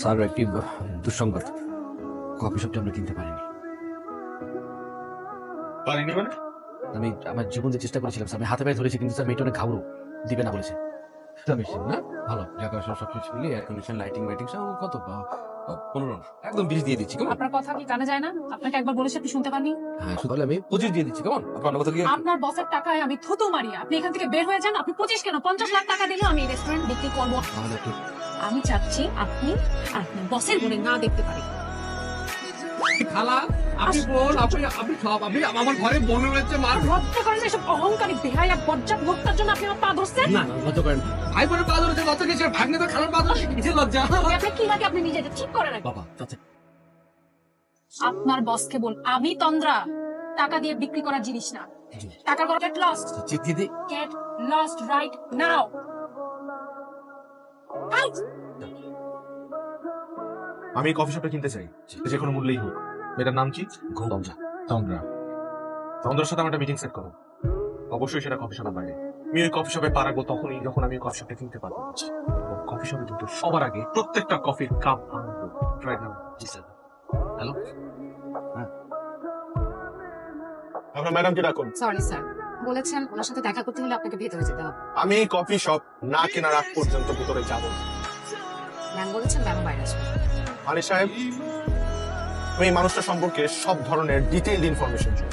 Sir একটি দুঃসংবাদ, coffee শপটি আমরা কিনতে পারিনি। পারিনি মানে? আমি আমার জীবন যে চেষ্টা করেছিলাম স্যার, আমি হাতে পায়ে ধরেছি, কিন্তু স্যার মেয়েটা অনেক ঘাবড়ো, দিবে না বলেছে। মেশিন না ভালো জায়গা সবকিছু মিলিয়ে এয়ার কন্ডিশন লাইটিং সব কত 15 একদম 20 দিয়ে দিচ্ছি, কেমন? আপনার কথা কি কানে যায় না? আপনাকে একবার বলেছি, আপনি শুনতে পাননি? হ্যাঁ, শুধু আমি 25 দিয়ে দিচ্ছি, কেমন? আপনার কথা কি? আপনার বসের টাকায় আমি থুতু মারি, আপনি এখান থেকে বের হয়ে যান। আপনি 25 কেন, 50 লাখ টাকা দিলেও আমি রেস্টুরেন্ট বিক্রি করবো। তাহলে একটু আমি চাচ্ছি আপনি আপনার বসের বলে না দেখতে পারি। খালা আপনি বল, আপনি সব আপনি আমার ঘরে বোন রয়েছে মা। লজ্জা করেন না এসব অহংকারী বেহায়া বজ্জাত লোকটার জন্য আপনি আমার পা ধরছেন? না লজ্জা করেন, ভাই বোনের পা ধরেছে লজ্জা কিছু, ভাগ্নে তো খালার পা ধরেছে কিছু লজ্জা। আপনার কি লাগে আপনি নিজেটা ঠিক করে রাখেন। বাবা চাচা আপনার বসকে বল আমি তন্দ্রা, টাকা দিয়ে বিক্রি করার জিনিস না। টাকা করে গেট লস্ট, চেক দিয়ে দিই। Get lost right now. Out. আমি কফি শপটা কিনতে চাই, যে কোনো মূল্যেই হোক। এটার নাম কি? তন্দ্রা। তন্দ্রা। তন্দ্রার সাথে আমার একটা মিটিং সেট করো। অবশ্যই সেটা কফি শপের বাইরে। আমি ওই কফি শপে পা রাখবো তখনই যখন আমি কফি শপটা কিনতে পারবো। কফি শপে কিন্তু সবার আগে প্রত্যেকটা কফির কাপ ভাঙবো। ট্রাই নাও। জি স্যার। হ্যালো, আপনার ম্যাডামকে ডাকুন। সরি স্যার, বলেছেন ওনার সাথে দেখা করতে হলে আপনাকে ভেতরে যেতে হবে। আমি কফি শপ না কেনার আগ পর্যন্ত ভিতরে যাবো না। ম্যাম বলেছেন ম্যাম বাইরে আসবে। মালিক সাহেব, আমি এই মানুষটা সম্পর্কে সব ধরনের ডিটেইলড ইনফরমেশন চাই।